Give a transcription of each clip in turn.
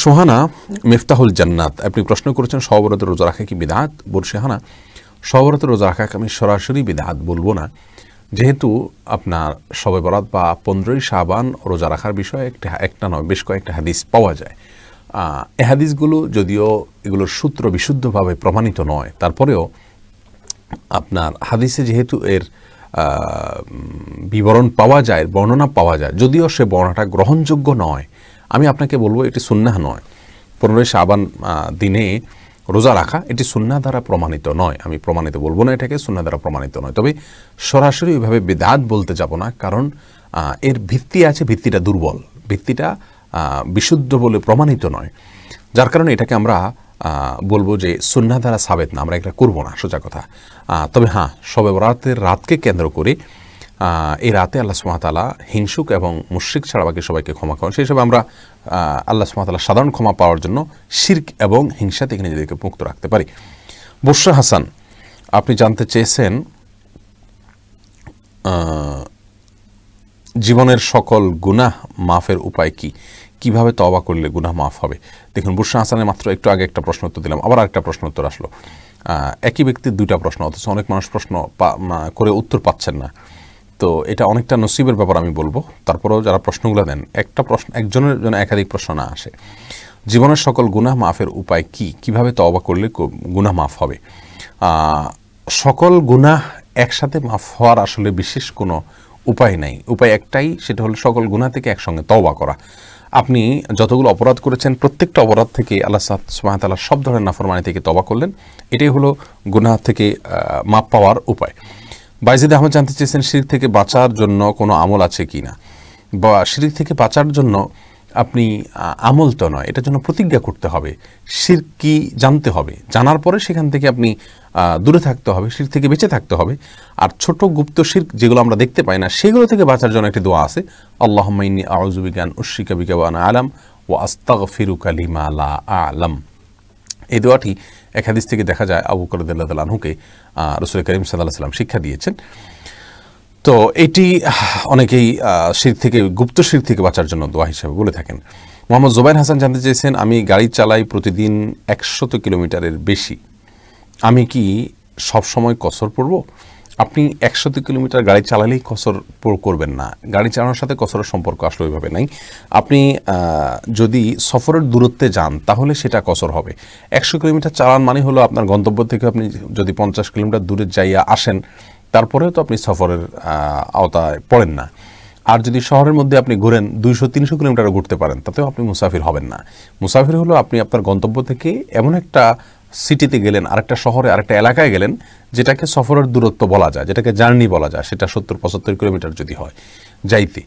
সোহানা মিফতাহুল জান্নাত আপনি প্রশ্ন করেছেন সহবরাতে রোজা রাখা কি বিদআত? বলছি হানা সহবরাতে রোজা রাখাকে আমি সরাসরি বিদআত বলবো না, যেহেতু আপনার শবে বরাত বা 15ই শাবান রোজা রাখার বিষয়ে একটা নয় বেশ কয়েকটা হাদিস পাওয়া যায়। এই হাদিসগুলো যদিও এগুলোর সূত্র বিশুদ্ধভাবে প্রমাণিত নয়, তারপরেও আপনার হাদিসে যেহেতু এর বিবরণ পাওয়া যায়, বর্ণনা পাওয়া যায়, যদিও সে বর্ণনাটা গ্রহণযোগ্য নয়, আমি আপনাকে বলবো এটি সুন্নাহ নয়। 15ই শাবান দিনে রোজা রাখা এটি সুন্নাহ দ্বারা প্রমাণিত নয়। আমি প্রমাণিত বলবো না, এটাকে সুন্নাহ দ্বারা প্রমাণিত নয়। তবে সরাসরি ওইভাবে বিদআত বলতে যাব না, কারণ এর ভিত্তি আছে, ভিত্তিটা দুর্বল, ভিত্তিটা বিশুদ্ধ বলে প্রমাণিত নয়, যার কারণে এটাকে আমরা বলবো যে সুন্নাহ দ্বারা সাবেত না, আমরা এটা করবো না, সোজা কথা। তবে হ্যাঁ, শবে বরাতের রাতকে কেন্দ্র করে এই রাতে আল্লাহ সুবহানাহু ওয়া তাআলা হিংসুক এবং মুশরিক ছাড়া বাকি সবাইকে ক্ষমা করেন। সেই হিসাবে আমরা আল্লাহ সুবহানাহু ওয়া তাআলা সাধারণ ক্ষমা পাওয়ার জন্য শিরক এবং হিংসা থেকে নিজেদেরকে মুক্ত রাখতে পারি। বুশরা হাসান আপনি জানতে চেয়েছেন জীবনের সকল গুনাহ মাফের উপায় কি, কিভাবে তওবা করলে গুনাহ মাফ হবে। দেখুন, বুশরা হাসানের মাত্র একটু আগে একটা প্রশ্ন উত্তর দিলাম, আবার আরেকটা প্রশ্ন উত্তর আসলো। একই ব্যক্তির দুইটা প্রশ্ন, অথচ অনেক মানুষ প্রশ্ন করে উত্তর পাচ্ছেন না। তো এটা অনেকটা নসিবের ব্যাপার আমি বলবো। তারপরেও যারা প্রশ্নগুলো দেন, একটা প্রশ্ন একজনের জন্য একাধিক প্রশ্ন না আসে। জীবনের সকল গুনাহ মাফের উপায় কি, কিভাবে তওবা করলে গুনাহ মাফ হবে। সকল গুনাহ একসাথে মাফ হওয়ার আসলে বিশেষ কোনো উপায় নাই। উপায় একটাই, সেটা হলো সকল গুনাহ থেকে একসঙ্গে তওবা করা। আপনি যতগুলো অপরাধ করেছেন প্রত্যেকটা অপরাধ থেকে আল্লাহ সুবহানাহু ওয়া তাআলা সব ধরনের নাফরমানি থেকে তওবা করলেন, এটাই হলো গুনাহ থেকে মাপ পাওয়ার উপায়। বাইজিদ আহমদ জানতে চেয়েছেন শিরক থেকে বাঁচার জন্য কোনো আমল আছে কি না, বা শিরক থেকে বাঁচার জন্য আপনি আমল তো নয়, এটার জন্য প্রতিজ্ঞা করতে হবে। শিরক কি জানতে হবে, জানার পরে সেখান থেকে আপনি দূরে থাকতে হবে, শিরক থেকে বেঁচে থাকতে হবে। আর ছোট গুপ্ত শিরক যেগুলো আমরা দেখতে পাই না, সেগুলো থেকে বাঁচার জন্য একটি দোয়া আছে, আল্লাহুম্মা ইন্নী আউযু বিকা আন উশরিকা বিকা ওয়া আনা আ'লাম ওয়া আস্তাগফিরুকা লিমা লা আ'লাম। এই দোয়াটি এক হাদিস থেকে দেখা যায় আবু বকর রাদিয়াল্লাহু তাআলা আনহুকে রাসূল করিম সাল্লাল্লাহু আলাইহি ওয়াসাল্লাম শিক্ষা দিয়েছেন। তো এটি অনেকেই শিরক থেকে, গুপ্ত শিরক থেকে বাঁচার জন্য দোয়া হিসেবে বলে থাকেন। মোহাম্মদ জুবাইর হাসান জানতে চেয়েছেন আমি গাড়ি চালাই প্রতিদিন 100 কিলোমিটারের বেশি, আমি কি সব সময় কসর পড়ব? আপনি 100 কিলোমিটার গাড়ি চালালেই কসর করবেন না, গাড়ি চালানোর সাথে কসরের সম্পর্ক আসলে ওইভাবে নাই। আপনি যদি সফরের দূরত্বে যান তাহলে সেটা কসর হবে। 100 কিলোমিটার চালান মানে হলো আপনার গন্তব্য থেকে আপনি যদি 50 কিলোমিটার দূরে যাইয়া আসেন, তারপরেও তো আপনি সফরের আওতায় পড়েন না। আর যদি শহরের মধ্যে আপনি ঘুরেন 200-300 কিলোমিটারও ঘুরতে পারেন, তাতেও আপনি মুসাফির হবেন না। মুসাফির হলো আপনি আপনার গন্তব্য থেকে এমন একটা সিটিতে গেলেন, আরেকটা শহরে, আরেকটা এলাকায় গেলেন, যেটাকে সফরের দূরত্ব বলা যায়, যেটাকে জার্নি বলা যায়, সেটা 70-75 কিলোমিটার যদি হয় যাইতে,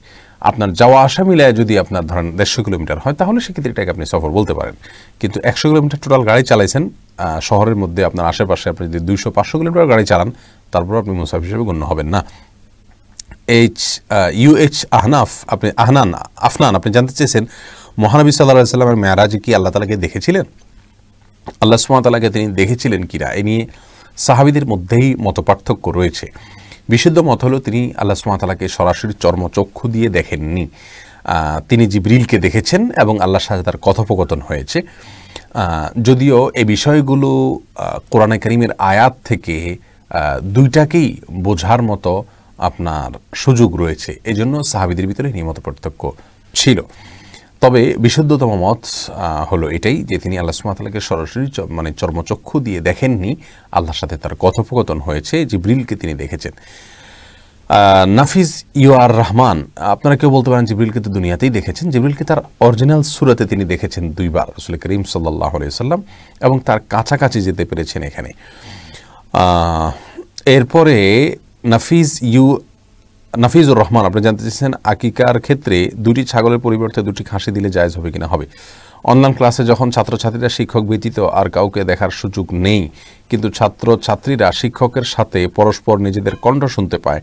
আপনার যাওয়া আসা মিলায় যদি আপনার ধরেন 150 কিলোমিটার হয়, তাহলে সেক্ষেত্রে এটাকে আপনি সফর বলতে পারেন। কিন্তু 100 কিলোমিটার টোটাল গাড়ি চালাইছেন শহরের মধ্যে, আপনার আশেপাশে আপনি যদি 200-500 কিলোমিটার গাড়ি চালান, তারপর আপনি মুসাফির হিসেবে গণ্য হবেন না। আফনান আপনি জানতে চেয়েছেন মহানবী সাল্লাল্লাহু আলাইহি ওয়াসাল্লামের মেরাজে কি আল্লাহ তাআলাকে দেখেছিলেন? আল্লাহ সুবহানাহু ওয়া তাআলাকে তিনি দেখেছিলেন কিনা, এ নিয়ে সাহাবীদের মধ্যেই মতপার্থক্য রয়েছে। বিশুদ্ধ মত হলো তিনি আল্লাহ সুবহানাহু ওয়া তাআলাকে সরাসরি চর্মচক্ষু দিয়ে দেখেননি, তিনি জিবরিলকে দেখেছেন এবং আল্লাহর সাথে তার কথোপকথন হয়েছে। যদিও এই বিষয়গুলো কোরআনে কারীমের আয়াত থেকে দুইটাকেই বোঝার মতো আপনার সুযোগ রয়েছে, এজন্য সাহাবীদের ভিতরে এই মতপার্থক্য ছিল। তবে বিশুদ্ধতম মত হলো এটাই যে তিনি আল্লাহ সুবহানাহু ওয়া তাআলাকে সরাসরি চর্মচক্ষু দিয়ে দেখেননি, আল্লাহর সাথে তার কথোপকথন হয়েছে, জিবরিলকে তিনি দেখেছেন। নাফিজ ইউআর রহমান আপনারা কেউ বলতে পারেন জিবরিলকে তো দুনিয়াতেই দেখেছেন। জিবরিলকে তার অরিজিনাল সূরাতে তিনি দেখেছেন 2 বার, রাসূল করিম সাল্লাল্লাহু আলাইহি ওয়াসাল্লাম, এবং তার কাছাকাছি যেতে পেরেছেন এখানে। এরপরে নাফিজুর রহমান আপনি জানতে চেয়েছেন আকিকার ক্ষেত্রে 2টি ছাগলের পরিবর্তে 2টি খাসি দিলে জায়েজ হবে কিনা। হবে। অনলাইন ক্লাসে যখন ছাত্রছাত্রীরা শিক্ষক ব্যতীত আর কাউকে দেখার সুযোগ নেই, কিন্তু ছাত্রছাত্রীরা শিক্ষকের সাথে পরস্পর নিজেদের কণ্ঠ শুনতে পায়,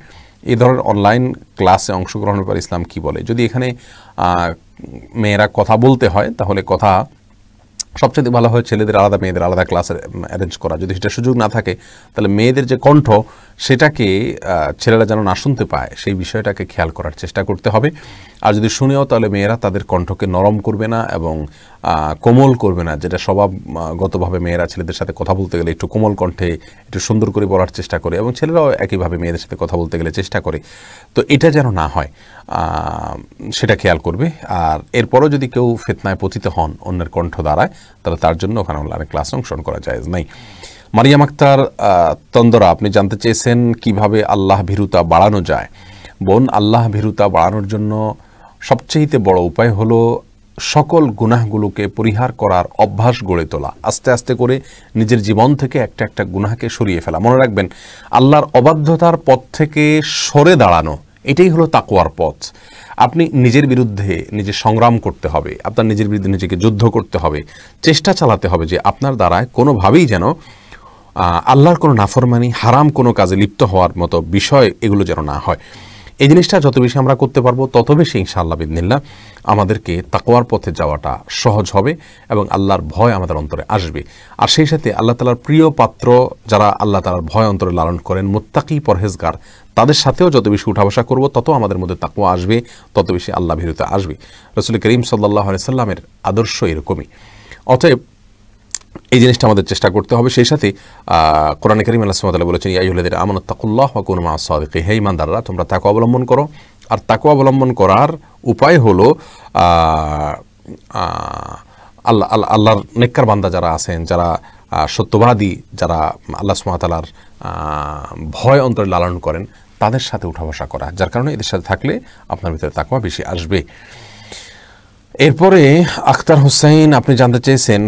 এই ধরনের অনলাইন ক্লাসে অংশগ্রহণের পর ইসলাম কি বলে? যদি এখানে মেয়েরা কথা বলতে হয়, তাহলে কথা সবচেয়ে ভালো হয় ছেলেদের আলাদা মেয়েদের আলাদা ক্লাস অ্যারেঞ্জ করা। যদি সেটা সুযোগ না থাকে, তাহলে মেয়েদের যে কণ্ঠ সেটাকে ছেলেরা যেন না শুনতে পায়, সেই বিষয়টাকে খেয়াল করার চেষ্টা করতে হবে। আর যদি শুনেও তাহলে মেয়েরা তাদের কণ্ঠকে নরম করবে না এবং কোমল করবে না, যেটা স্বভাবগতভাবে মেয়েরা ছেলেদের সাথে কথা বলতে গেলে একটু কোমল কণ্ঠে একটু সুন্দর করে বলার চেষ্টা করে, এবং ছেলেরাও একইভাবে মেয়েদের সাথে কথা বলতে গেলে চেষ্টা করে। তো এটা যেন না হয় সেটা খেয়াল করবে। আর এরপরও যদি কেউ ফিতনায় পতিত হন অন্যের কণ্ঠ দ্বারায়, তাহলে তার জন্য ওখানে অনলাইনে ক্লাস অংশগ্রহণ করা জায়েজ নাই। মারিয়াম আক্তার তন্দরা, আপনি জানতে চেয়েছেন কিভাবে আল্লাহ ভীরুতা বাড়ানো যায়। বোন, আল্লাহ ভীরুতা বাড়ানোর জন্য সবচেয়ে বড় উপায় হলো সকল গুনাহগুলোকে পরিহার করার অভ্যাস গড়ে তোলা। আস্তে আস্তে করে নিজের জীবন থেকে একটা একটা গুনাহকে সরিয়ে ফেলা। মনে রাখবেন, আল্লাহর অবাধ্যতার পথ থেকে সরে দাঁড়ানো, এটাই হলো তাকওয়ার পথ। আপনি নিজের বিরুদ্ধে নিজে সংগ্রাম করতে হবে, আপনার নিজের বিরুদ্ধে নিজেকে যুদ্ধ করতে হবে, চেষ্টা চালাতে হবে যে আপনার দ্বারায় কোনোভাবেই যেন আল্লাহর কোনো নাফরমানি, হারাম কোনো কাজে লিপ্ত হওয়ার মতো বিষয় এগুলো যেন না হয়। এই জিনিসটা যত বেশি আমরা করতে পারবো তত বেশি ইনশাআল্লাহ বিদিনিল্লাহ আমাদেরকে তাকওয়ার পথে যাওয়াটা সহজ হবে এবং আল্লাহর ভয় আমাদের অন্তরে আসবে। আর সেই সাথে আল্লাহ তাআলার প্রিয় পাত্র যারা আল্লাহ তাআলার ভয় অন্তরে লালন করেন, মুত্তাকি পরহেজগার, তাদের সাথেও যত বেশি উঠা বসা করবো তত আমাদের মধ্যে তাকওয়া আসবে, তত বেশি আল্লাহ ভীরুতা আসবে। রাসূল করিম সাল্লাল্লাহু আলাইহি সাল্লামের আদর্শ এরকমই। অতএব এই জিনিসটা আমাদের চেষ্টা করতে হবে। সেই সাথে কোরআনে কারীম আল্লাহ সুবহানাহু ওয়া তাআলা বলেছেন, ইয়া আইয়ুহাল্লাযীনা আমানুত্তাকুল্লাহ ওয়া কুনু মা'আস সাদিকিন, হে ঈমানদাররা তোমরা তাকওয়া অবলম্বন করো। আর তাকওয়া অবলম্বন করার উপায় হলো আল্লাহর নেককার বান্দা যারা আছেন, যারা সত্যবাদী, যারা আল্লাহ সুবহানাহু ওয়া তাআলার ভয় অন্তরে লালন করেন, তাদের সাথে উঠা বসা করা, যার কারণে এদের সাথে থাকলে আপনার ভিতরে তাকওয়া বেশি আসবে। এরপরে আখতার হোসেন, আপনি জানতে চেয়েছেন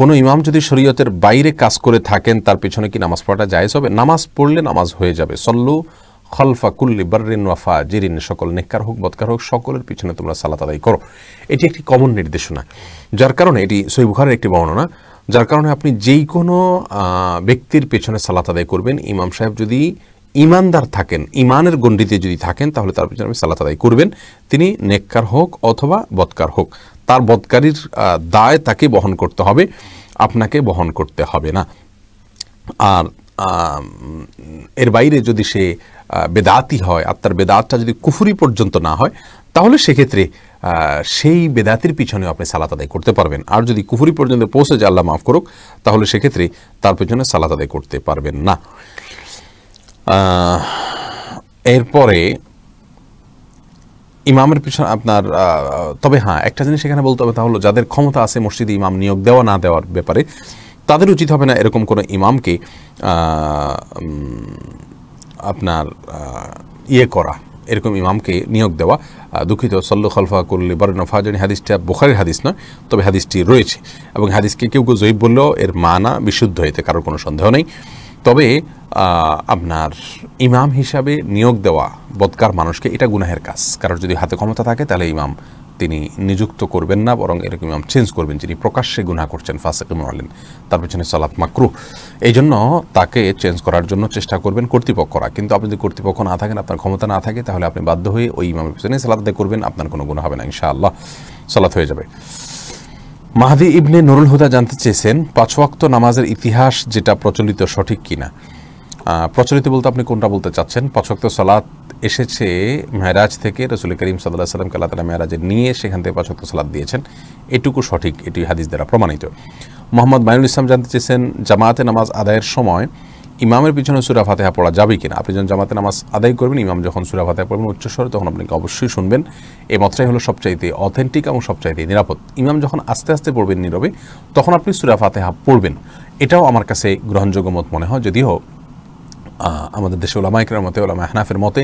কোনো ইমাম যদি শরীয়তের বাইরে কাজ করে থাকেন তার পিছনে কি নামাজ পড়াটা জায়েজ হবে? নামাজ পড়লে নামাজ হয়ে যাবে। সল্লু খলফা কুল্লি বাররিন ওয়া ফাজিরিন, সকল নেককার হোক বদকার হোক সকলের পিছনে তোমরা সালাত আদায় করো। এটি একটি কমন নির্দেশনা, যার কারণে এটি সহিহ বুখারীর একটি বর্ণনা, যার কারণে আপনি যেই কোনো ব্যক্তির পেছনে সালাত আদায় করবেন, ইমাম সাহেব যদি ইমানদার থাকেন, ইমানের গণ্ডিতে যদি থাকেন, তাহলে তার পিছনে আপনি সালাত আদায় করবেন। তিনি নেককার হোক অথবা বদকার হোক, তার বদকারির দায় তাকে বহন করতে হবে, আপনাকে বহন করতে হবে না। আর এর বাইরে যদি সে বেদাতি হয়, আর তার বেদাতটা যদি কুফরি পর্যন্ত না হয়, তাহলে সেক্ষেত্রে সেই বেদাতির পিছনে আপনি সালাত আদায় করতে পারবেন। আর যদি কুফরি পর্যন্ত পৌঁছে যায়, আল্লাহ মাফ করুক, তাহলে সেক্ষেত্রে তার পিছনে সালাত আদায় করতে পারবেন না। এরপরে ইমামের পিছনে আপনার তবে হ্যাঁ, একটা জিনিস এখানে বলতে হবে, তা হলো যাদের ক্ষমতা আছে মসজিদে ইমাম নিয়োগ দেওয়া না দেওয়ার ব্যাপারে, তাদের উচিত হবে না এরকম কোনো ইমামকে আপনার করা, এরকম ইমামকে নিয়োগ দেওয়া। দুঃখিত, সল্লু খলফা কুল্লি বাররিন ওয়া ফাজিরিন হাদিসটা বুখারীর হাদিস নয়, তবে হাদিসটি রয়েছে এবং হাদিসকে কেউ কেউ জয়ীফ বললেও এর মানা বিশুদ্ধ, এতে কারোর কোনো সন্দেহ নেই। তবে আপনার ইমাম হিসাবে নিয়োগ দেওয়া বদকার মানুষকে, এটা গুনাহের কাজ। কারণ যদি হাতে ক্ষমতা থাকে তাহলে ইমাম তিনি নিযুক্ত করবেন না, বরং এরকম ইমাম চেঞ্জ করবেন যিনি প্রকাশ্যে গুনাহ করছেন, ফাসিক মুআল্লিন, তার পেছনে সালাত মাকরুহ। এই জন্য তাকে চেঞ্জ করার জন্য চেষ্টা করবেন কর্তৃপক্ষরা। কিন্তু আপনি যদি কর্তৃপক্ষ না থাকেন, আপনার ক্ষমতা না থাকে, তাহলে আপনি বাধ্য হয়ে ওই ইমামের পেছনে সালাত আদায় করবেন, আপনার কোনো গুনাহ হবে না, ইনশাআল্লাহ সালাত হয়ে যাবে। মাহদি ইবনে নুরুল হুদা জানতে চেয়েছেন 5 ওয়াক্ত নামাজের ইতিহাস যেটা প্রচলিত সঠিক কিনা। প্রচলিত বলতে আপনি কোনটা বলতে চাচ্ছেন? 5 ওয়াক্ত সালাত এসেছে মেরাজ থেকে, রাসূল করিম সাল্লাল্লাহু আলাইহি সাল্লামকে আল্লাহ তাআলা মেরাজে নিয়ে সেখান থেকে 5 ওয়াক্ত সালাত দিয়েছেন, এটুকু সঠিক, এটি হাদিস দ্বারা প্রমাণিত। মোহাম্মদ মাইনুল ইসলাম জানতে চেয়েছেন জামাতে নামাজ আদায়ের সময় ইমামের পিছনে সূরা ফাতিহা পড়া যাবে কিনা। আপনি যখন জামাতে নামাজ আদায় করবেন, ইমাম যখন সূরা ফাতিহা পড়বেন উচ্চস্বরে, তখন আপনাকে অবশ্যই শুনবেন। এই মতটাই হলো সবচাইতে অথেন্টিক এবং সবচাইতে নিরাপদ। ইমাম যখন আস্তে আস্তে পড়বেন নীরবে, তখন আপনি সূরা ফাতিহা পড়বেন, এটাও আমার কাছে গ্রহণযোগ্য মত মনে হয়। যদিও আমাদের দেশে ওলামায়ে কেরামের মতে, ওলামায়ে হানাফের মতে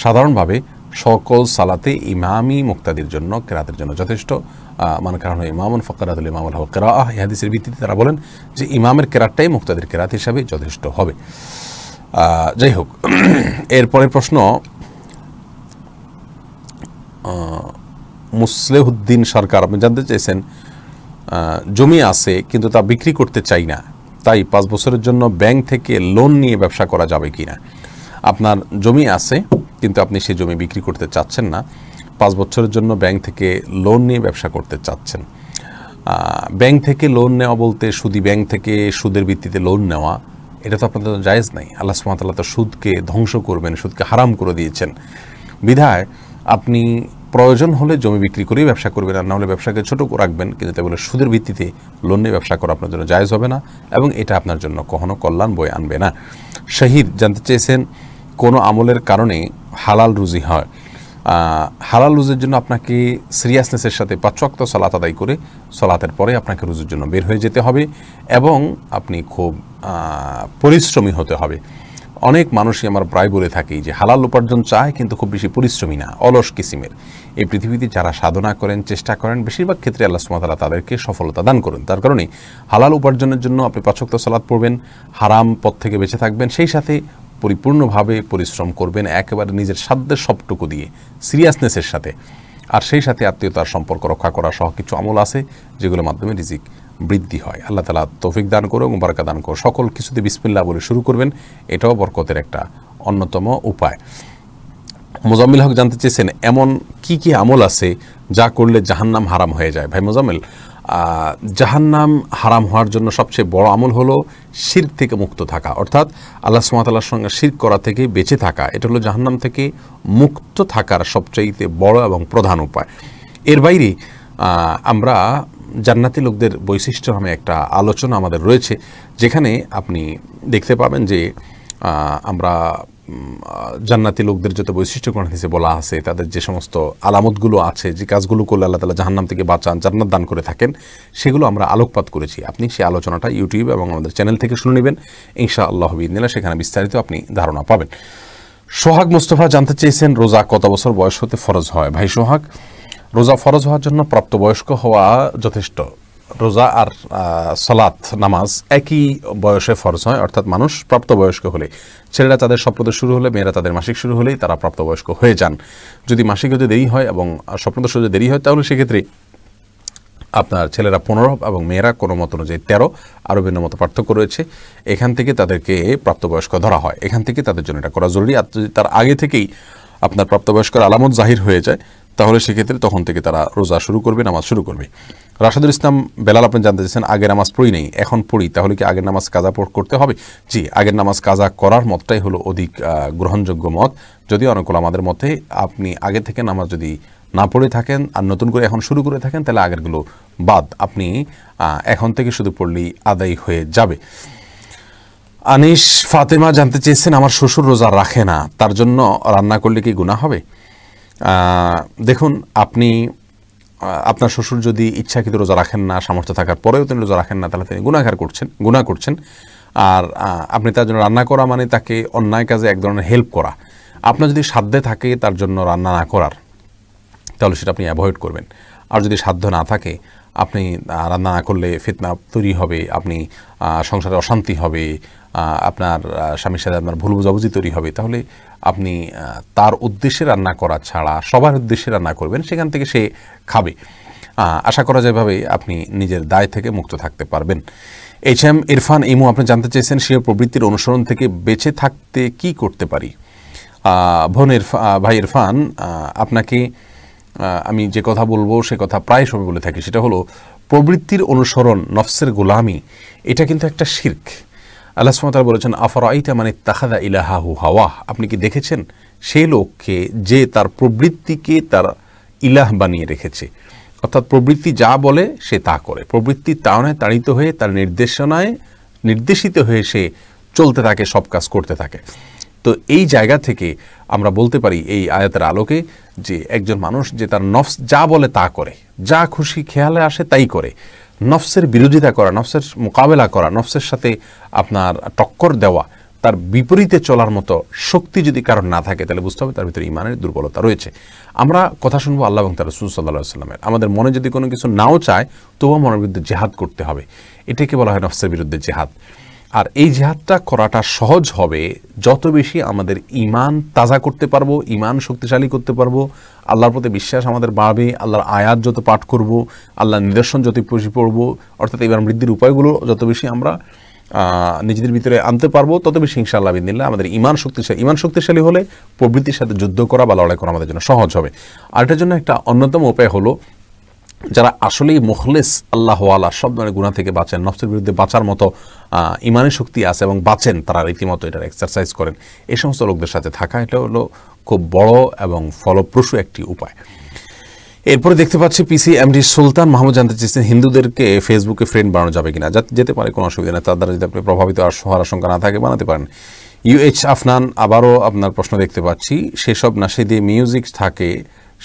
সাধারণভাবে সকল সালাতে ইমামই মুক্তাদির জন্য, কেরাতের জন্য যথেষ্ট। মান কারানা ইমামুন ফাকারাতুল ইমাম লাহু কিরাআহ, এই হাদিসের ভিত্তিতে তারা বলেন যে ইমামের কেরাতটাই মুক্তাদির কেরাত হিসাবে যথেষ্ট হবে। যাই হোক, এরপরের প্রশ্ন মুসলেহুদ্দিন সরকার, আপনি জানতে চেয়েছেন জমি আছে কিন্তু তা বিক্রি করতে চাই না, তাই 5 বছরের জন্য ব্যাংক থেকে লোন নিয়ে ব্যবসা করা যাবে কিনা। আপনার জমি আছে কিন্তু আপনি সেই জমি বিক্রি করতে চাচ্ছেন না, 5 বছরের জন্য ব্যাংক থেকে লোন নিয়ে ব্যবসা করতে চাচ্ছেন। ব্যাংক থেকে লোন নেওয়া বলতে সুদী ব্যাংক থেকে সুদের ভিত্তিতে লোন নেওয়া, এটা তো আপনাদের জায়েজ নাই। আল্লাহ সুবহানাহু ওয়া তাআলা তো সুদকে ধ্বংস করবেন, সুদকে হারাম করে দিয়েছেন। বিধায় আপনি প্রয়োজন হলে জমি বিক্রি করেই ব্যবসা করবেন, আর না হলে ব্যবসাকে ছোট রাখবেন, কিন্তু তাই বলে সুদের ভিত্তিতে লোন নিয়ে ব্যবসা করা আপনার জন্য জায়েজ হবে না এবং এটা আপনার জন্য কখনো কল্যাণ বয়ে আনবে না। শাহিদ জানতে চেয়েছেন কোনো আমলের কারণে হালাল রুজি হয়, হালাল রুজির জন্য আপনাকে সিরিয়াসনেসের সাথে 5 ওয়াক্ত সালাত আদায় করে সালাতের পরে আপনাকে রুজির জন্য বের হয়ে যেতে হবে এবং আপনি খুব পরিশ্রমী হতে হবে। অনেক মানুষই আমার প্রায় বলে থাকি যে হালাল উপার্জন চায় কিন্তু খুব বেশি পরিশ্রমী না, অলস কিসিমের। এই পৃথিবীতে যারা সাধনা করেন, চেষ্টা করেন, বেশিরভাগ ক্ষেত্রে আল্লাহ সুবহানাহু ওয়া তাআলা তাদেরকে সফলতা দান করেন। তার কারণে হালাল উপার্জনের জন্য আপনি 5 ওয়াক্ত সালাত পড়বেন, হারাম পথ থেকে বেঁচে থাকবেন, সেই সাথে পরিপূর্ণভাবে পরিশ্রম করবেন একেবারে নিজের সাধ্যের সবটুকু দিয়ে সিরিয়াসনেসের সাথে। আর সেই সাথে আত্মীয়তার সম্পর্ক রক্ষা করা সহ কিছু আমল আছে যেগুলোর মাধ্যমে রিজিক বৃদ্ধি হয়। আল্লাহ তাআলা তৌফিক দান করুন এবং বারাকা দান করুন। সকল কিছুতে বিসমিল্লাহ বলে শুরু করবেন, এটাও বরকতের একটা অন্যতম উপায়। মোজাম্মিল হক জানতে চেয়েছেন এমন কি কি আমল আছে যা করলে জাহান্নাম হারাম হয়ে যায়। ভাই মোজাম্মিল, জাহান্নাম হারাম হওয়ার জন্য সবচেয়ে বড় আমল হলো শিরক থেকে মুক্ত থাকা, অর্থাৎ আল্লাহ সুবহানাহু ওয়া তাআলার সঙ্গে শিরক করা থেকে বেঁচে থাকা। এটা হলো জাহান্নাম থেকে মুক্ত থাকার সবচাইতে বড় এবং প্রধান উপায়। এর বাইরে আমরা জান্নাতি লোকদের বৈশিষ্ট্য নামে একটা আলোচনা আমাদের রয়েছে, যেখানে আপনি দেখতে পাবেন যে আমরা জান্নাতি লোকদের যত বৈশিষ্ট্য হাদিসে বলা আছে, তাদের যে সমস্ত আলামতগুলো আছে, যে কাজগুলো করলে আল্লাহ তাআলা জাহান্নাম থেকে বাঁচান, জান্নাত দান করে থাকেন, সেগুলো আমরা আলোকপাত করেছি। আপনি সেই আলোচনাটা ইউটিউব এবং আমাদের চ্যানেল থেকে শুনে নেবেন ইনশাআল্লাহ বিইذনিল্লাহ, সেখানে বিস্তারিত আপনি ধারণা পাবেন। সোহাগ মুস্তফা জানতে চেয়েছেন রোজা কত বছর বয়স হতে ফরজ হয়। ভাই সোহাগ, রোজা ফরজ হওয়ার জন্য প্রাপ্তবয়স্ক হওয়া যথেষ্ট। রোজা আর সালাত নামাজ একই বয়সে ফরজ হয়, অর্থাৎ মানুষ প্রাপ্তবয়স্ক হলে, ছেলেরা তাদের স্বপ্নদোষ শুরু হলে, মেয়েরা তাদের মাসিক শুরু হলেই তারা প্রাপ্তবয়স্ক হয়ে যান। যদি মাসিক হতে দেরি হয় এবং স্বপ্নদোষ হতে দেরি হয়, তাহলে সেক্ষেত্রে আপনার ছেলেরা 15 এবং মেয়েরা কোনো মত অনুযায়ী 13, আরও ভিন্ন মতো পার্থক্য রয়েছে। এখান থেকে তাদেরকে প্রাপ্তবয়স্ক ধরা হয়, এখান থেকে তাদের জন্য এটা করা জরুরি। আর যদি তার আগে থেকেই আপনার প্রাপ্তবয়স্কের আলামত জাহির হয়ে যায়, তাহলে সেক্ষেত্রে তখন থেকে তারা রোজা শুরু করবে, নামাজ শুরু করবে। রাশেদুল ইসলাম বেলাল, আপনি জানতে চাইছেন আগে নামাজ পড়ি নেই, এখন পড়ি, তাহলে কি আগের নামাজ কাজা করতে হবে? জি, আগের নামাজ কাজা করার মতটাই হলো অধিক গ্রহণযোগ্য মত। যদিও অনেক আমাদের মতে আপনি আগে থেকে নামাজ যদি না পড়ে থাকেন আর নতুন করে এখন শুরু করে থাকেন, তাহলে আগেরগুলো বাদ, আপনি এখন থেকে শুধু পড়লেই আদায় হয়ে যাবে। আনিস ফাতেমা জানতে চেয়েছেন আমার শ্বশুর রোজা রাখে না, তার জন্য রান্না করলে কি গুনাহ হবে? দেখুন, আপনি আপনার শ্বশুর যদি ইচ্ছাকৃত রোজা রাখেন না, সামর্থ্য থাকার পরেও তিনি রোজা রাখেন না, তাহলে তিনি গুনাহ করছেন। আর আপনি তার জন্য রান্না করা মানে তাকে অন্যায় কাজে এক ধরনের হেল্প করা। আপনার যদি সাধ্যে থাকে তার জন্য রান্না না করার, তাহলে সেটা আপনি অ্যাভয়েড করবেন। আর যদি সাধ্য না থাকে, আপনি রান্না না করলে ফিতনা তৈরি হবে, আপনি সংসারে অশান্তি হবে, আপনার স্বামীর সাথে আপনার ভুল বোঝাবুঝি তৈরি হবে, তাহলে আপনি তার উদ্দেশ্যে রান্না করা ছাড়া সবার উদ্দেশ্যে রান্না করবেন, সেখান থেকে সে খাবে। আশা করা যায় ভাবে আপনি নিজের দায় থেকে মুক্ত থাকতে পারবেন। HM ইরফান ইমু, আপনি জানতে চেয়েছেন স্বীয় প্রবৃত্তির অনুসরণ থেকে বেঁচে থাকতে কি করতে পারি। ভাই ইরফান, আপনাকে আমি যে কথা বলবো সে কথা প্রায় সময় বলে থাকি, সেটা হলো প্রবৃত্তির অনুসরণ, নফসের গোলামি, এটা কিন্তু একটা শিরক। আল্লাহ সুবহানাহু ওয়া তাআলা বলেছেন আফরাআইতা মান ইত্তাখাযা ইলাহাহু হাওয়াহ, আপনি কি দেখেছেন সেই লোককে যে তার প্রবৃত্তিকে তার ইলাহ বানিয়ে রেখেছে, অর্থাৎ প্রবৃত্তি যা বলে সে তা করে, প্রবৃত্তি তাড়নায় তাড়িত হয়ে তার নির্দেশনায় নির্দেশিত হয়ে সে চলতে থাকে, সব কাজ করতে থাকে। তো এই জায়গা থেকে আমরা বলতে পারি এই আয়াতের আলোকে যে একজন মানুষ যে তার নফস যা বলে তা করে, যা খুশি খেয়ালে আসে তাই করে, নফসের বিরোধিতা করা, নফসের মোকাবেলা করা, নফসের সাথে আপনার টক্কর দেওয়া, তার বিপরীতে চলার মতো শক্তি যদি কারণ না থাকে, তাহলে বুঝতে হবে তার ভিতরে ইমানের দুর্বলতা রয়েছে। আমরা কথা শুনবো আল্লাহ এবং তার রাসূল সাল্লাল্লাহু আলাইহি ওয়াসাল্লামের। আমাদের মনে যদি কোনো কিছু নাও চায়, তবুও মনের বিরুদ্ধে জিহাদ করতে হবে। এটাকে বলা হয় নফসের বিরুদ্ধে জিহাদ। আর এই জিহাদটা করাটা সহজ হবে যত বেশি আমাদের ঈমান তাজা করতে পারবো, ঈমান শক্তিশালী করতে পারবো, আল্লাহর প্রতি বিশ্বাস আমাদের বাড়বে, আল্লাহর আয়াত যত পাঠ করব, আল্লাহর নিদর্শন যত বেশি পড়বো, অর্থাৎ ঈমান বৃদ্ধির উপায়গুলো যত বেশি আমরা নিজেদের ভিতরে আনতে পারবো, তত বেশি ইনশাআল্লাহ বিদিনিল্লাহ আমাদের ঈমান শক্তিশালী হলে প্রবৃত্তির সাথে যুদ্ধ করা বা লড়াই করা আমাদের জন্য সহজ হবে। আর এটার জন্য একটা অন্যতম উপায় হলো, যারা আসলেই মুখলেস আল্লাহওয়ালা, সব ধরনের গুনাহ থেকে বাঁচেন, নফসের বিরুদ্ধে বাঁচার মতো ইমানের শক্তি আছে এবং বাঁচেন, তারা রীতিমতো এটার এক্সারসাইজ করেন, এই সমস্ত লোকদের সাথে থাকা, এটা হলো খুব বড় এবং ফলপ্রসূ একটি উপায়। এরপরে দেখতে পাচ্ছি পিসি এমডি সুলতান মাহমুদ জানতে চেয়েছেন হিন্দুদেরকে ফেসবুকে ফ্রেন্ড বানানো যাবে কিনা। যেতে পারে, কোনো অসুবিধা নেই, তার দ্বারা যদি আপনি প্রভাবিত হওয়ার আশঙ্কা না থাকে বানাতে পারেন। ইউএইচ আফনান আবারও আপনার প্রশ্ন দেখতে পাচ্ছি, সেসব নাশিদে মিউজিক থাকে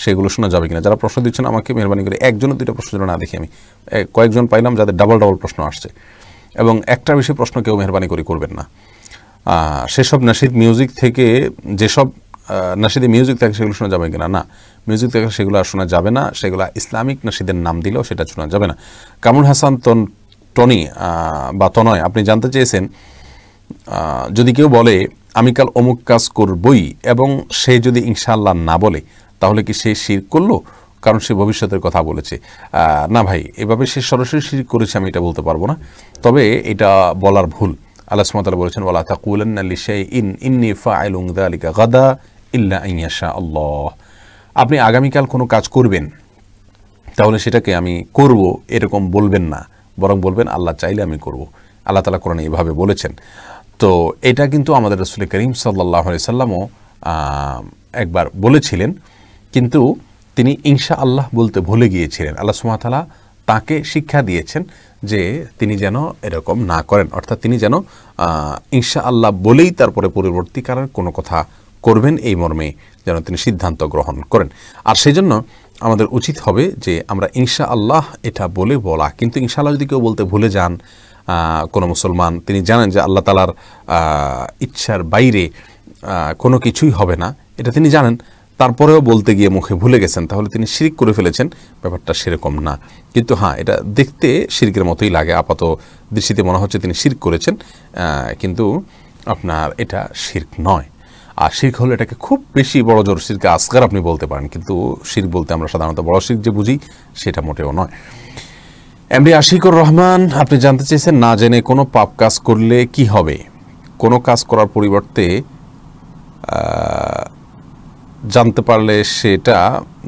সেগুলো শোনা যাবে কিনা। যারা প্রশ্ন দিচ্ছেন আমাকে মেহরবানি করে একজনের দুইটা প্রশ্ন যেন না দেখি, আমি কয়েকজন পাইলাম যাদের ডাবল প্রশ্ন আসছে, এবং একটা বেশি প্রশ্ন কেউ মেহরবানি করে করবেন না। সেসব নাশিদ মিউজিক থেকে, যেসব নাশিদে মিউজিক থাকে সেগুলো শোনা যাবে কিনা, না মিউজিক থেকে সেগুলো আর শোনা যাবে না, সেগুলো ইসলামিক নাশিদের নাম দিলেও সেটা শোনা যাবে না। কামরুল হাসান টনি বা তনয় আপনি জানতে চেয়েছেন, যদি কেউ বলে আমি কাল অমুক কাজ করবই এবং সে যদি ইনশাআল্লাহ না বলে তাহলে কি সে শিরক করলো, কারণ সে ভবিষ্যতের কথা বলেছে। না ভাই, এভাবে সে সরাসরি শিরক করেছে আমি এটা বলতে পারবো না, তবে এটা বলার ভুল। আল্লাহ সুবহানাহু ওয়া তাআলা বলেছেন ওয়ালা তাকুলান্না লিশাইইন ইন্নী ফাইলুন যালিকা গাদা ইল্লা আন ইয়াশা আল্লাহ। আপনি আগামীকাল কোনো কাজ করবেন তাহলে সেটাকে আমি করব এরকম বলবেন না, বরং বলবেন আল্লাহ চাইলে আমি করব। আল্লাহ তাআলা কোরআনে এভাবে বলেছেন। তো এটা কিন্তু আমাদের রাসূল করিম সাল্লাল্লাহু আলাইহি সাল্লামও একবার বলেছিলেন, কিন্তু তিনি ইনশা আল্লাহ বলতে ভুলে গিয়েছিলেন। আল্লাহ সুবহানাহু ওয়া তাআলা তাকে শিক্ষা দিয়েছেন যে তিনি যেন এরকম না করেন, অর্থাৎ তিনি যেন ইনশা আল্লাহ বলেই তারপরে পরবর্তীকালের কোনো কথা করবেন এই মর্মে যেন তিনি সিদ্ধান্ত গ্রহণ করেন। আর সেই জন্য আমাদের উচিত হবে যে আমরা ইনশা আল্লাহ এটা বলা, কিন্তু ইনশাআল্লাহ যদি কেউ বলতে ভুলে যান, কোনো মুসলমান তিনি জানেন যে আল্লাহ তাআলার ইচ্ছার বাইরে কোনো কিছুই হবে না, এটা তিনি জানেন, তারপরেও বলতে গিয়ে মুখে ভুলে গেছেন, তাহলে তিনি শিরক করে ফেলেছেন। ব্যাপারটা সেরকম না, কিন্তু হ্যাঁ এটা দেখতে শিরকের মতোই লাগে, আপাত দৃষ্টিতে মনে হচ্ছে তিনি শিরক করেছেন, কিন্তু আপনার এটা শিরক নয়। আর শিরক হলে এটাকে খুব বেশি বড় জোর শিরকে আসগার আপনি বলতে পারেন, কিন্তু শিরক বলতে আমরা সাধারণত বড় শিরক যে বুঝি সেটা মোটেও নয়। এমডি আশিকুর রহমান আপনি জানতে চেয়েছেন না জেনে কোনো পাপ কাজ করলে কি হবে। কোনো কাজ করার পরিবর্তে জানতে পারলে সেটা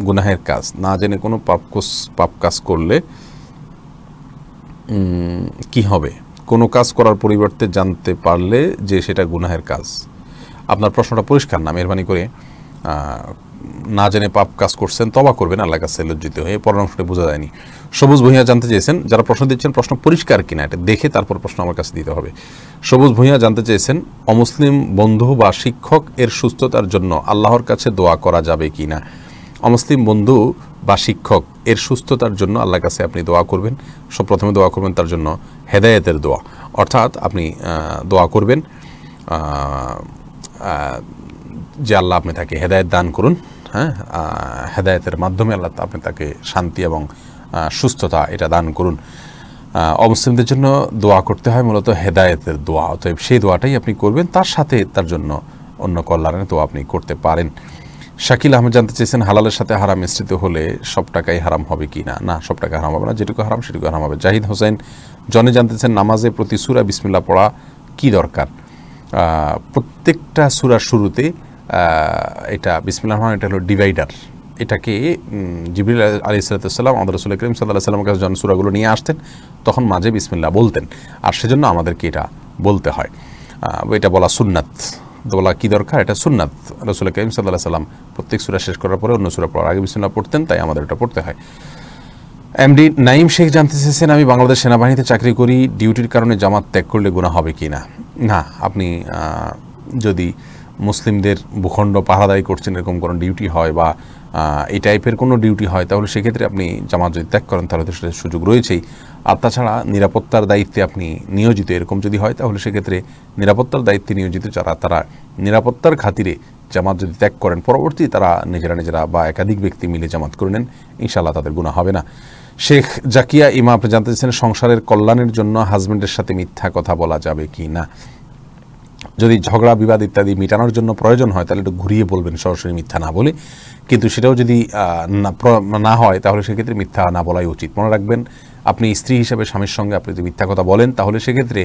গুনাহের কাজ। না জেনে কোনো পাপ কাজ করলে কি হবে, কোনো কাজ করার পরিবর্তে জানতে পারলে যে সেটা গুনাহের কাজ। আপনার প্রশ্নটা পরিষ্কার না, মেহরবানি করে না জেনে পাপ কাজ করছেন তওবা করবেন আল্লাহর কাছে লজ্জিত হয়ে। পরের অংশটা বোঝা যায়নি। সবুজ ভূঁইয়া জানতে চেয়েছেন, যারা প্রশ্ন দিচ্ছেন প্রশ্ন পরিষ্কার কিনা এটা দেখে তারপর প্রশ্ন আমার কাছে দিতে হবে। সবুজ ভূঁইয়া জানতে চেয়েছেন অমুসলিম বন্ধু বা শিক্ষক এর সুস্থতার জন্য আল্লাহর কাছে দোয়া করা যাবে কি না। অমুসলিম বন্ধু বা শিক্ষক এর সুস্থতার জন্য আল্লাহর কাছে আপনি দোয়া করবেন। প্রথমে দোয়া করবেন তার জন্য হেদায়েতের দোয়া, অর্থাৎ আপনি দোয়া করবেন যে আল্লাহ আপনি তাকে হেদায়েত দান করুন, হ্যাঁ, হেদায়েতের মাধ্যমে আল্লাহ আপনি তাকে শান্তি এবং সুস্থতা এটা দান করুন। অমুসলিমদের জন্য দোয়া করতে হয় মূলত হেদায়েতের দোয়া, অতএব সেই দোয়াটাই আপনি করবেন, তার সাথে তার জন্য অন্য কল্যাণের দোয়া আপনি করতে পারেন। শাকিল আহমেদ জানতে চেয়েছেন হালালের সাথে হারাম মিশ্রিত হলে সব টাকাই হারাম হবে কি না। না, সব টাকা হারাম হবে না, যেটুকু হারাম সেটুকু হারাম হবে। জাহিদ হোসেন জনে জানতে চেয়েছেন নামাজে প্রতি সূরা বিসমিল্লাহ পড়া কি দরকার। প্রত্যেকটা সূরার শুরুতে এটা বিসমিল্লাহ রহমান, এটা হলো ডিভাইডার। এটাকে জিবরিল আলাইহিস সালাম আমাদের রাসূল করিম সাল্লাল্লাহু আলাইহি ওয়াসাল্লামের কাছে যখন সূরাগুলো নিয়ে আসতেন তখন মাঝে বিসমিল্লাহ বলতেন, আর সেজন্য আমাদেরকে এটা বলতে হয়। এটা বলা সুন্নাত, বলা কি দরকার, এটা সুন্নাত। রাসূল করিম সাল্লাল্লাহু আলাইহি ওয়াসাল্লাম প্রত্যেক সূরা শেষ করার পরে অন্য সূরা পড়ার আগে বিসমিল্লাহ পড়তেন, তাই আমাদের এটা পড়তে হয়। এমডি নাইম শেখ জানতে চেয়েছেন আমি বাংলাদেশ সেনাবাহিনীতে চাকরি করি, ডিউটির কারণে জামাত ত্যাগ করলে গুনাহ হবে কি না। না, আপনি যদি মুসলিমদের ভূখণ্ড পাহারাদারি করছেন এরকম কোনো ডিউটি হয় বা এই টাইপের কোনো ডিউটি হয়, তাহলে সেক্ষেত্রে আপনি জামাত যদি ত্যাগ করেন তাহলে তো সেটা সুযোগ রয়েছেই। আর তাছাড়া নিরাপত্তার দায়িত্বে আপনি নিয়োজিত এরকম যদি হয় তাহলে সেক্ষেত্রে নিরাপত্তার দায়িত্বে নিয়োজিত যারা তারা নিরাপত্তার খাতিরে জামাত যদি ত্যাগ করেন, পরবর্তী তারা নিজেরা বা একাধিক ব্যক্তি মিলে জামাত করে নেন, ইনশাআল্লাহ তাদের গুনাহ হবে না। শেখ জাকিয়া ইমা আপনি জানতে চাইছেন সংসারের কল্যাণের জন্য হাজবেন্ডের সাথে মিথ্যা কথা বলা যাবে কি না। যদি ঝগড়া বিবাদ ইত্যাদি মেটানোর জন্য প্রয়োজন হয় তাহলে একটু ঘুরিয়ে বলবেন, সরাসরি মিথ্যা না বলে। কিন্তু সেটাও যদি না হয় তাহলে সেক্ষেত্রে মিথ্যা না বলাই উচিত। মনে রাখবেন, আপনি স্ত্রী হিসেবে স্বামীর সঙ্গে আপনি যদি মিথ্যা কথা বলেন তাহলে সেক্ষেত্রে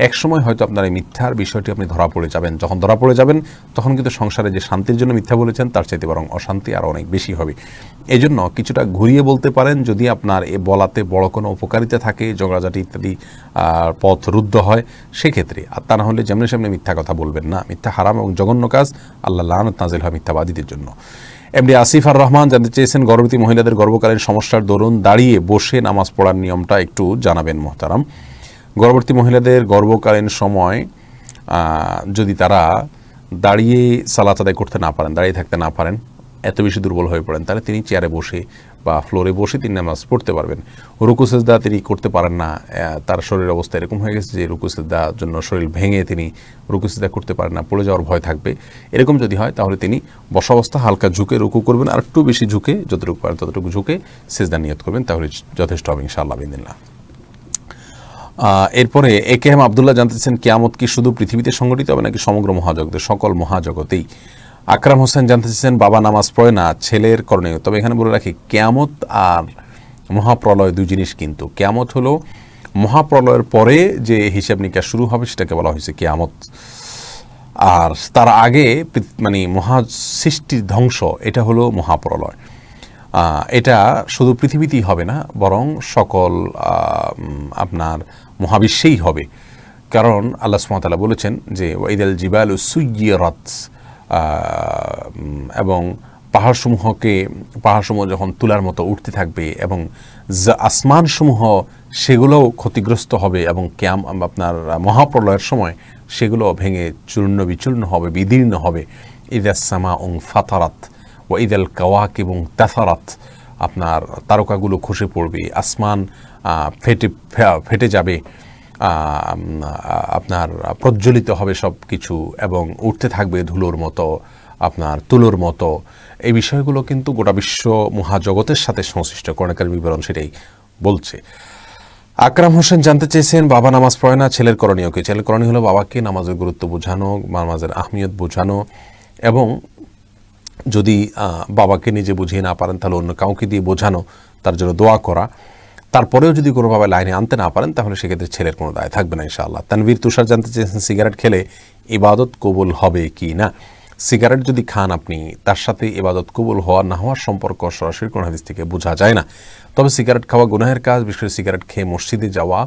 এক সময় হয়তো আপনার এই মিথ্যার বিষয়টি আপনি ধরা পড়ে যাবেন। যখন ধরা পড়ে যাবেন তখন কিন্তু সংসারে যে শান্তির জন্য মিথ্যা বলেছেন তার চাইতে বরং অশান্তি আরও অনেক বেশি হবে। এই জন্য কিছুটা ঘুরিয়ে বলতে পারেন যদি আপনার এ বলাতে বড় কোনো উপকারিতা থাকে, ঝগড়াঝাটি ইত্যাদি পথ রুদ্ধ হয় সেক্ষেত্রে। আর তা না হলে যেমনি সেমনি মিথ্যা কথা বলবেন না। মিথ্যা হারাম এবং জঘন্য কাজ, আল্লাহ লানত নাজিল হয় মিথ্যাবাদীদের জন্য। এমডি আসিফ আর রহমান জানতে চেয়েছেন গর্ভবতী মহিলাদের গর্ভকালীন সমস্যার দরুন দাঁড়িয়ে বসে নামাজ পড়ার নিয়মটা একটু জানাবেন মোহতারাম। গর্ভবতী মহিলাদের গর্ভকালীন সময় যদি তারা দাঁড়িয়ে সালাত আদায় করতে না পারেন, দাঁড়িয়ে থাকতে না পারেন, এত বেশি দুর্বল হয়ে পড়েন, তাহলে তিনি চেয়ারে বসে বা ফ্লোরে বসে তিনি নামাজ পড়তে পারবেন। রুকু সিজদা তিনি করতে পারেন না, তার শরীরের অবস্থা এরকম হয়ে গেছে যে রুকু সিজদার জন্য শরীর ভেঙে তিনি রুকু সিজদা করতে পারেন না, পড়ে যাওয়ার ভয় থাকবে। এরকম যদি হয় তাহলে তিনি বসা অবস্থা হালকা ঝুঁকে রুকু করবেন, আর একটু বেশি ঝুঁকে, যতটুকু পারেন ততটুকু ঝুঁকে সিজদা নিয়ত করবেন, তাহলে যথেষ্ট হবে ইনশাআল্লাহ বিদিনিল্লাহ। এরপরে একে এম আবদুল্লাহ জানতেছেন কিয়ামত কি শুধু পৃথিবীতে সংঘটিত হবে নাকি সমগ্র মহাজগতে, সকল মহাজগতেই? আকরাম হোসেন জানতে চেয়েছেন বাবা নামাজ পড়ে না, ছেলের করণীয়। তবে এখানে বলে রাখি, কিয়ামত আর মহাপ্রলয় দুই জিনিস কিন্তু। কিয়ামত হলো মহাপ্রলয়ের পরে যে হিসাব নিকাশ শুরু হবে সেটাকে বলা হয়েছে কিয়ামত, আর তার আগে মানে মহাসৃষ্টির ধ্বংস এটা হলো মহাপ্রলয়। এটা শুধু পৃথিবীতেই হবে না, বরং সকল আপনার মহাবিশ্বেই হবে। কারণ আল্লাহ সুবহানাহু ওয়া তাআলা বলেছেন যে ওয়াইদাল জিবালু সুয়্যিরাত, এবং পাহাড়সমূহ যখন তুলার মতো উঠতে থাকবে এবং আসমানসমূহ সেগুলোও ক্ষতিগ্রস্ত হবে, এবং আপনার মহাপ্রলয়ের সময় সেগুলো ভেঙে চূর্ণ বিচূর্ণ হবে, বিদীর্ণ হবে। ইদাস সামাউ ফাতারাত ওয়া ইদাল কাওয়াকিবু তাসারাত, আপনার তারকাগুলো খসে পড়বে, আসমান ফেটে যাবে, আপনার প্রজ্বলিত হবে সব কিছু এবং উঠতে থাকবে ধুলোর মতো, আপনার তুলোর মতো। এই বিষয়গুলো কিন্তু গোটা বিশ্ব মহাজগতের সাথে সংশ্লিষ্ট, কোরআনের বিবরণ সেটাই বলছে। আকরাম হোসেন জানতে চেয়েছেন বাবা নামাজ পড়ে না, ছেলের করণীয় কি? ছেলের করণীয় হলো বাবাকে নামাজের গুরুত্ব বোঝানো, নামাজের আহমিয়ত বোঝানো, এবং যদি বাবাকে নিজে বুঝিয়ে না পারেন তাহলে অন্য কাউকে দিয়ে বোঝানো, তার জন্য দোয়া করা। তারপরেও যদি কোনোভাবে লাইনে আনতে না পারেন তাহলে সেক্ষেত্রে ছেলের কোনো দায় থাকবে না ইনশাআল্লাহ। তানভীর তুষার জানতে চেয়েছেন সিগারেট খেলে ইবাদত কবুল হবে কি না। সিগারেট যদি খান আপনি, তার সাথে ইবাদত কবুল হওয়া না হওয়ার সম্পর্ক সরাসরি কোন হাদিস থেকে বোঝা যায় না। তবে সিগারেট খাওয়া গুনাহের কাজ, বিশেষ করে সিগারেট খেয়ে মসজিদে যাওয়া,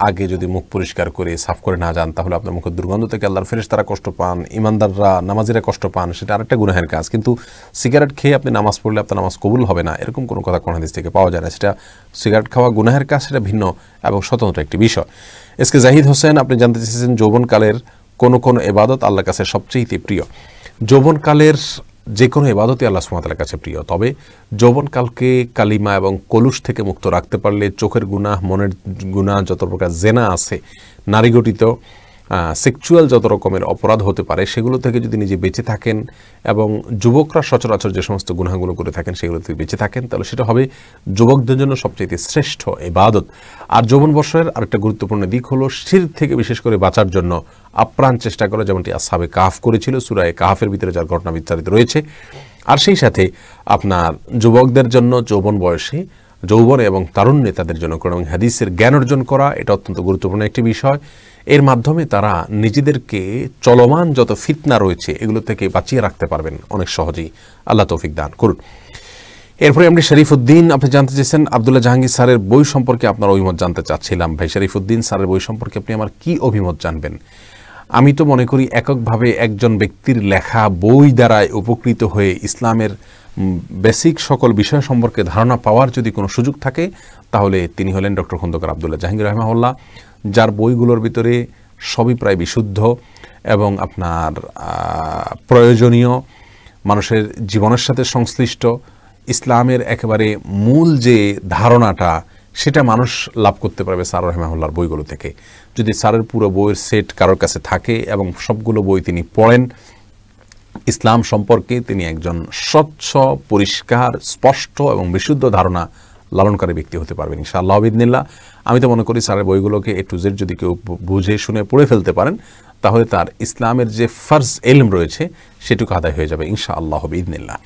আগে যদি মুখ পরিষ্কার করে সাফ করে না যান তাহলে আপনার মুখের দুর্গন্ধ থেকে আল্লাহর ফেরেশতারা কষ্ট পান, ইমানদাররা নামাজিরা কষ্ট পান, সেটা আরেকটা গুনাহের কাজ। কিন্তু সিগারেট খেয়ে আপনি নামাজ পড়লে আপনার নামাজ কবুল হবে না, এরকম কোনো কথা কোন হাদিস থেকে পাওয়া যায় না। সেটা সিগারেট খাওয়া গুনাহের কাজ, সেটা ভিন্ন এবং স্বতন্ত্র একটি বিষয়। এসকে জাহিদ হোসেন আপনি জানতে চেয়েছেন যৌবনকালের কোন ইবাদত আল্লাহর কাছে সবচেয়ে প্রিয়। যৌবনকালের যে কোনো ইবাদতই আল্লাহ সুবহানাহু ওয়া তাআলার কাছে প্রিয়। তবে যৌবনকালকে কালিমা এবং কলুষ থেকে মুক্ত রাখতে পারলে চোখের গুনাহ, মনের গুনাহ, যত প্রকার জেনা আছে, নারী গঠিত সেক্সুয়াল যত রকমের অপরাধ হতে পারে সেগুলো থেকে যদি নিজে বেঁচে থাকেন, এবং যুবকরা সচরাচর যে সমস্ত গুনাহগুলো করে থাকেন সেগুলো থেকে বেঁচে থাকেন, তাহলে সেটা হবে যুবকদের জন্য সবচেয়ে শ্রেষ্ঠ ইবাদত। আর যৌবন বর্ষের আরেকটা গুরুত্বপূর্ণ দিক হলো শিরক থেকে বিশেষ করে বাঁচার জন্য আপ্রাণ চেষ্টা করা, যেমনটি আসহাবে কাহফ করেছিল, সূরা কাহফের ভিতরে যার ঘটনা বিস্তারিত রয়েছে। আর সেই সাথে আপনার যুবকদের জন্য যৌবন বয়সে, যৌবনে এবং তারুণ্যে তাদের জন্য কোরআন এবং হাদিসের জ্ঞান অর্জন করা, এটা অত্যন্ত গুরুত্বপূর্ণ একটি বিষয়। এর মাধ্যমে তারা নিজেদেরকে চলমান যত ফিতনা রয়েছে এগুলো থেকে বাঁচিয়ে রাখতে পারবেন অনেক সহজেই। আল্লাহ তৌফিক দান করুন। এরপরে আমরা শরীফউদ্দিন আপনি জানতে চেয়েছেন আব্দুল্লাহ জাহাঙ্গীর স্যারের বই সম্পর্কে আপনার অভিমত জানতে চাচ্ছিলাম। ভাই শরীফউদ্দিন স্যারের বই সম্পর্কে আপনি আমার কি অভিমত জানবেন? আমি তো মনে করি এককভাবে একজন ব্যক্তির লেখা বই দ্বারাই উপকৃত হয়ে ইসলামের বেসিক সকল বিষয় সম্পর্কে ধারণা পাওয়ার যদি কোনো সুযোগ থাকে তাহলে তিনি হলেন ডক্টর খন্দকার আব্দুল্লাহ জাহাঙ্গীর রাহিমাহুল্লাহ, যার বইগুলোর ভিতরে সবই প্রায় বিশুদ্ধ এবং আপনার প্রয়োজনীয়, মানুষের জীবনের সাথে সংশ্লিষ্ট, ইসলামের একেবারে মূল যে ধারণাটা সেটা মানুষ লাভ করতে পারবে স্যার রাহিমাহুল্লাহর বইগুলো থেকে। যদি স্যারের পুরো বইয়ের সেট কারোর কাছে থাকে এবং সবগুলো বই তিনি পড়েন, ইসলাম সম্পর্কে তিনি একজন স্বচ্ছ, পরিষ্কার, স্পষ্ট এবং বিশুদ্ধ ধারণা লালনকারী ব্যক্তি হতে পারবেন ইনশাআল্লাহ বিইذনিল্লাহ। আমি তো মনে করি স্যারের বইগুলোকে A to Z যদি কেউ বুঝে শুনে পড়ে ফেলতে পারেন তাহলে তার ইসলামের যে ফরজ ইলম রয়েছে সেটুকু আদায় হয়ে যাবে ইনশাআল্লাহ বিইذনিল্লাহ।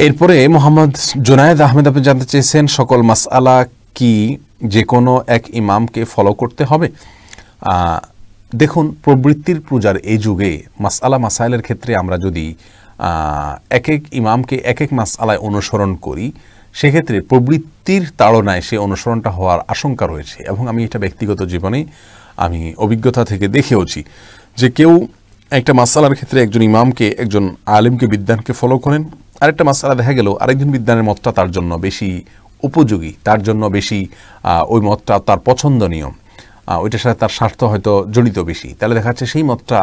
এরপরে মোহাম্মদ জুনায়েদ আহমেদ আপনি জানতে চেয়েছেন সকল মাসআলা কি যে কোনো এক ইমামকে ফলো করতে হবে? দেখুন, প্রবৃত্তির পূজার এই যুগে মাসআলা মাসাইলের ক্ষেত্রে আমরা যদি এক এক ইমামকে এক এক মাসআলায় অনুসরণ করি সেক্ষেত্রে প্রবৃত্তির তাড়নায় সে অনুসরণটা হওয়ার আশঙ্কা রয়েছে। এবং আমি এটা ব্যক্তিগত জীবনে আমি অভিজ্ঞতা থেকে দেখেওছি যে কেউ একটা মাসালার ক্ষেত্রে একজন ইমামকে, একজন আলিমকে, বিদ্বানকে ফলো করেন, আরেকটা মাসালা দেখা গেল আরেকজন বিদ্বানের মতটা তার জন্য বেশি উপযোগী, তার জন্য বেশি ওই মতটা তার পছন্দনীয়, ওইটার সাথে তার স্বার্থ হয়তো জড়িত বেশি, তাহলে দেখা যাচ্ছে সেই মতটা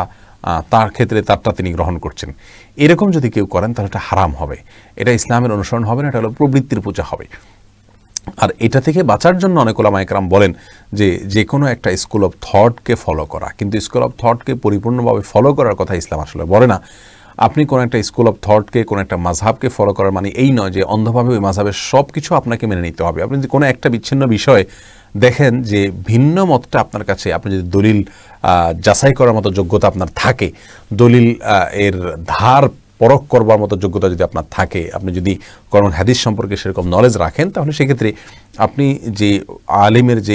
তার ক্ষেত্রে তারটা তিনি গ্রহণ করছেন। এরকম যদি কেউ করেন তাহলে এটা হারাম হবে, এটা ইসলামের অনুসরণ হবে না, এটা হলো প্রবৃত্তির পূজা হবে। আর এটা থেকে বাঁচার জন্য অনেক ওলামা একরাম বলেন যে কোনো একটা স্কুল অফ থটকে ফলো করা, কিন্তু স্কুল অফ থটকে পরিপূর্ণভাবে ফলো করার কথা ইসলাম আসলে বলে না। আপনি কোনো একটা স্কুল অফ থটকে, কোনো একটা মাযহাবকে ফলো করার মানে এই নয় যে অন্ধভাবে ওই মাযহাবের সব কিছু আপনাকে মেনে নিতে হবে। আপনি যদি কোনো একটা বিচ্ছিন্ন বিষয় দেখেন যে ভিন্ন মতটা আপনার কাছে, আপনি যদি দলিল যাচাই করার মতো যোগ্যতা আপনার থাকে, দলিল এর ধার পরখ করবার মতো যোগ্যতা যদি আপনার থাকে, আপনি যদি কোরআন হাদিস সম্পর্কে সেরকম নলেজ রাখেন, তাহলে সেক্ষেত্রে আপনি যে আলিমের যে